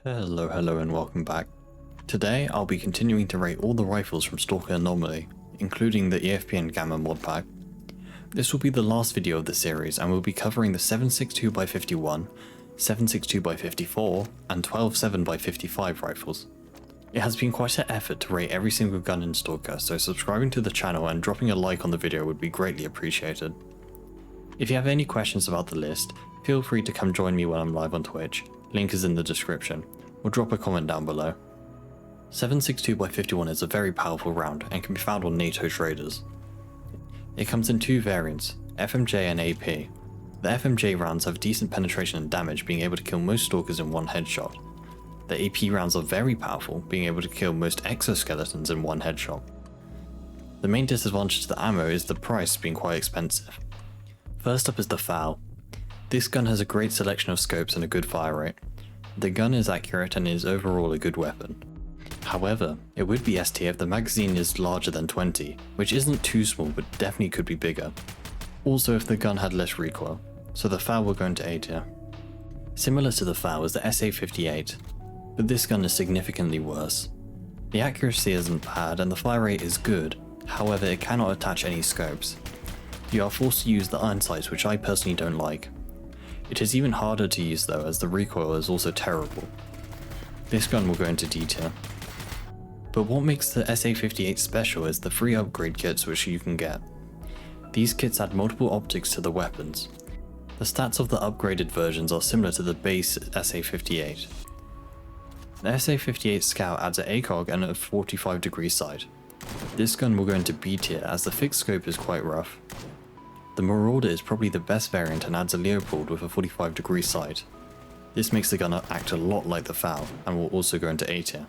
Hello and welcome back. Today I'll be continuing to rate all the rifles from Stalker Anomaly, including the EFP and GAMMA mod pack. This will be the last video of the series and we'll be covering the 7.62x51, 7.62x54 and 12.7x55 rifles. It has been quite an effort to rate every single gun in Stalker, so subscribing to the channel and dropping a like on the video would be greatly appreciated. If you have any questions about the list, feel free to come join me when I'm live on Twitch, link is in the description, or drop a comment down below. 7.62x51 is a very powerful round and can be found on NATO traders. It comes in two variants, FMJ and AP. The FMJ rounds have decent penetration and damage, being able to kill most stalkers in one headshot. The AP rounds are very powerful, being able to kill most exoskeletons in one headshot. The main disadvantage to the ammo is the price being quite expensive. First up is the S.T.A.L.K.E.R. This gun has a great selection of scopes and a good fire rate. The gun is accurate and is overall a good weapon. However, it would be S tier if the magazine is larger than 20, which isn't too small but definitely could be bigger. Also if the gun had less recoil, so the S.T.A.L.K.E.R. will go into A tier. Similar to the S.T.A.L.K.E.R. is the SA58, but this gun is significantly worse. The accuracy isn't bad and the fire rate is good, however it cannot attach any scopes. You are forced to use the iron sights, which I personally don't like. It is even harder to use though, as the recoil is also terrible. This gun will go into D tier. But what makes the SA58 special is the free upgrade kits which you can get. These kits add multiple optics to the weapons. The stats of the upgraded versions are similar to the base SA58. The SA58 Scout adds an ACOG and a 45-degree sight. This gun will go into B tier as the fixed scope is quite rough. The Marauder is probably the best variant and adds a Leopold with a 45-degree sight. This makes the gun act a lot like the S.T.A.L.K.E.R. and will also go into A tier.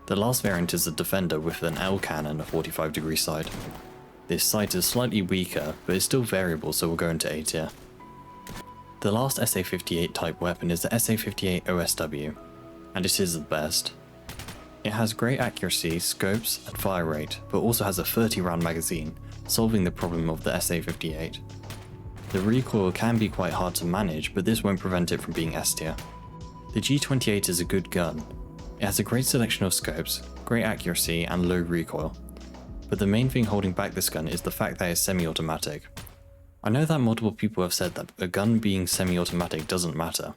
The last variant is the Defender with an L can and a 45-degree sight. This sight is slightly weaker but is still variable, so will go into A tier. The last SA58 type weapon is the SA58 OSW, and it is the best. It has great accuracy, scopes and fire rate, but also has a 30-round magazine, solving the problem of the SA58. The recoil can be quite hard to manage, but this won't prevent it from being S tier. The G28 is a good gun. It has a great selection of scopes, great accuracy and low recoil. But the main thing holding back this gun is the fact that it's semi-automatic. I know that multiple people have said that a gun being semi-automatic doesn't matter.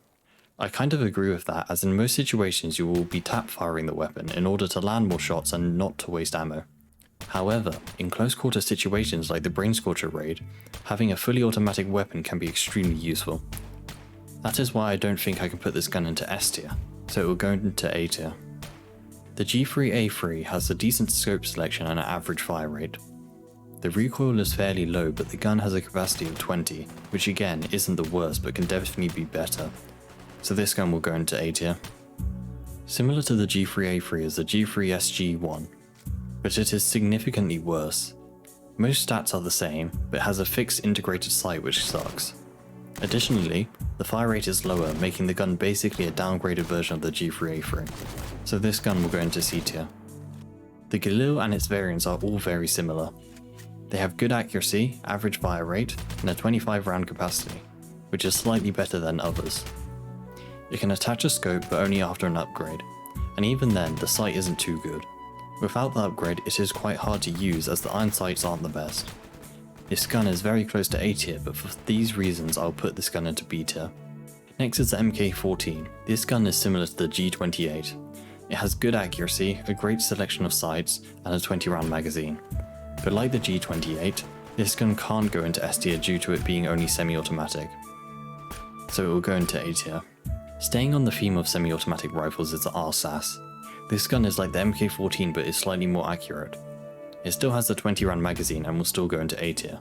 I kind of agree with that, as in most situations you will be tap firing the weapon in order to land more shots and not to waste ammo. However, in close quarter situations like the Brain Scorcher raid, having a fully automatic weapon can be extremely useful. That is why I don't think I can put this gun into S tier, so it will go into A tier. The G3A3 has a decent scope selection and an average fire rate. The recoil is fairly low, but the gun has a capacity of 20, which again isn't the worst but can definitely be better. So this gun will go into A tier. Similar to the G3A3 is the G3SG1, but it is significantly worse. Most stats are the same, but has a fixed integrated sight which sucks. Additionally, the fire rate is lower, making the gun basically a downgraded version of the G3A3, so this gun will go into C tier. The Galil and its variants are all very similar. They have good accuracy, average fire rate, and a 25 round capacity, which is slightly better than others. It can attach a scope but only after an upgrade, and even then the sight isn't too good. Without the upgrade it is quite hard to use as the iron sights aren't the best. This gun is very close to A tier, but for these reasons I'll put this gun into B tier. Next is the MK14. This gun is similar to the G28. It has good accuracy, a great selection of sights, and a 20-round magazine. But like the G28, this gun can't go into S tier due to it being only semi-automatic, so it will go into A tier. Staying on the theme of semi-automatic rifles is the RSSAS. This gun is like the MK14 but is slightly more accurate. It still has the 20-round magazine and will still go into A tier.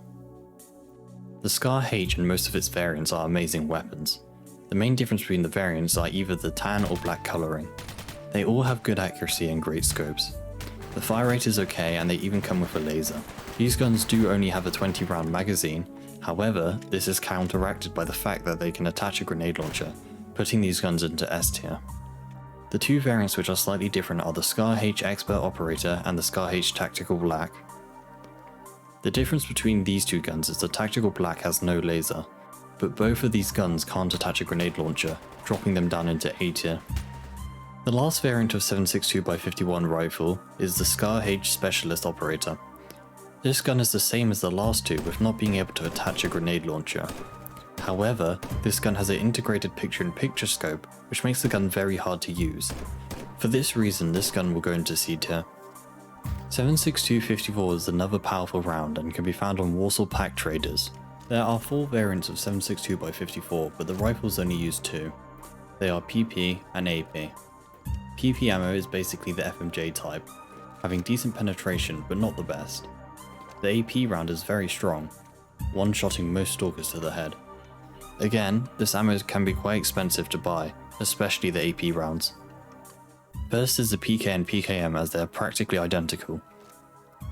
The S.T.A.L.K.E.R and most of its variants are amazing weapons. The main difference between the variants are either the tan or black colouring. They all have good accuracy and great scopes. The fire rate is okay and they even come with a laser. These guns do only have a 20-round magazine, however this is counteracted by the fact that they can attach a grenade launcher, putting these guns into S tier. The two variants which are slightly different are the S.T.A.L.K.E.R Expert Operator and the S.T.A.L.K.E.R Tactical Black. The difference between these two guns is the Tactical Black has no laser, but both of these guns can't attach a grenade launcher, dropping them down into A tier. The last variant of 7.62x51 rifle is the SCAR-H Specialist Operator. This gun is the same as the last two with not being able to attach a grenade launcher. However, this gun has an integrated picture-in-picture scope, which makes the gun very hard to use. For this reason, this gun will go into C tier. 7.62-54 is another powerful round and can be found on Warsaw Pack traders. There are 4 variants of 7.62x54, but the rifles only use 2. They are PP and AP. PP ammo is basically the FMJ type, having decent penetration but not the best. The AP round is very strong, one-shotting most stalkers to the head. Again, this ammo can be quite expensive to buy, especially the AP rounds. First is the PK and PKM, as they are practically identical.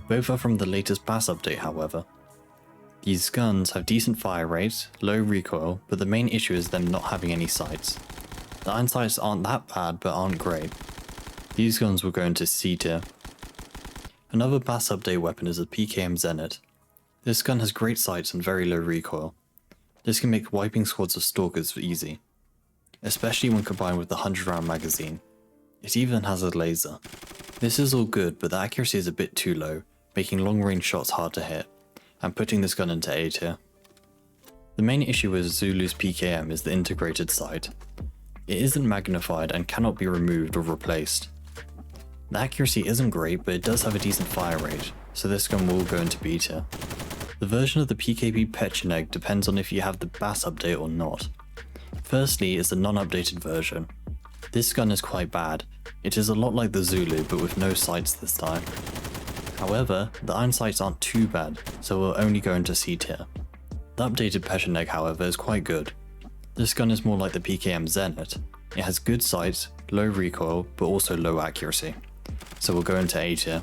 Both are from the latest BAS update, however. These guns have decent fire rate, low recoil, but the main issue is them not having any sights. The iron sights aren't that bad, but aren't great. These guns will go into C tier. Another BAS update weapon is the PKM Zenit. This gun has great sights and very low recoil. This can make wiping squads of stalkers easy, especially when combined with the 100-round magazine. It even has a laser. This is all good, but the accuracy is a bit too low, making long-range shots hard to hit, and putting this gun into A tier. The main issue with Zulu's PKM is the integrated sight. It isn't magnified and cannot be removed or replaced. The accuracy isn't great, but it does have a decent fire rate, so this gun will go into B tier. The version of the PKP Pecheneg depends on if you have the BAS update or not. Firstly is the non-updated version. This gun is quite bad. It is a lot like the Zulu, but with no sights this time. However, the iron sights aren't too bad, so it will only go into C tier. The updated Pecheneg, however, is quite good. This gun is more like the PKM Zenit. It has good sights, low recoil, but also low accuracy, so we'll go into A tier.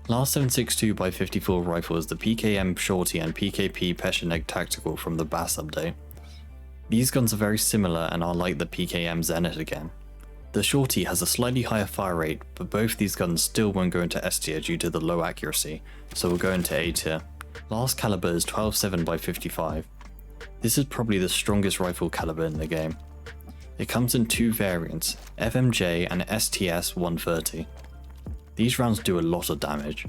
Last 7.62x54 rifle is the PKM Shorty and PKP Pecheneg Tactical from the BAS update. These guns are very similar and are like the PKM Zenit again. The Shorty has a slightly higher fire rate, but both these guns still won't go into S tier due to the low accuracy, so we'll go into A tier. Last caliber is 12.7x55. This is probably the strongest rifle caliber in the game. It comes in 2 variants, FMJ and STS 130. These rounds do a lot of damage.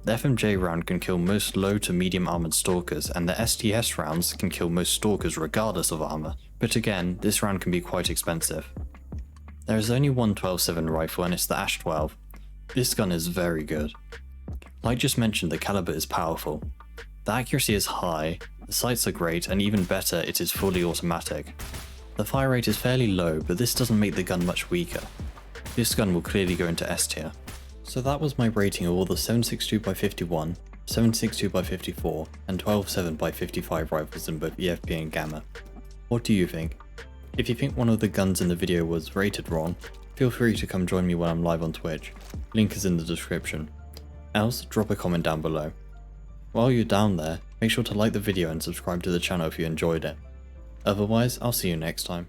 The FMJ round can kill most low to medium armored stalkers, and the STS rounds can kill most stalkers regardless of armor, but again, this round can be quite expensive. There is only one 12.7 rifle and it's the ASH-12. This gun is very good. Like just mentioned, the caliber is powerful. The accuracy is high, the sights are great, and even better, it is fully automatic. The fire rate is fairly low, but this doesn't make the gun much weaker. This gun will clearly go into S tier. So that was my rating of all the 7.62x51, 7.62x54, and 12.7x55 rifles in both EFP and GAMMA. What do you think? If you think one of the guns in the video was rated wrong, feel free to come join me when I'm live on Twitch. Link is in the description. Else, drop a comment down below. While you're down there, make sure to like the video and subscribe to the channel if you enjoyed it. Otherwise, I'll see you next time.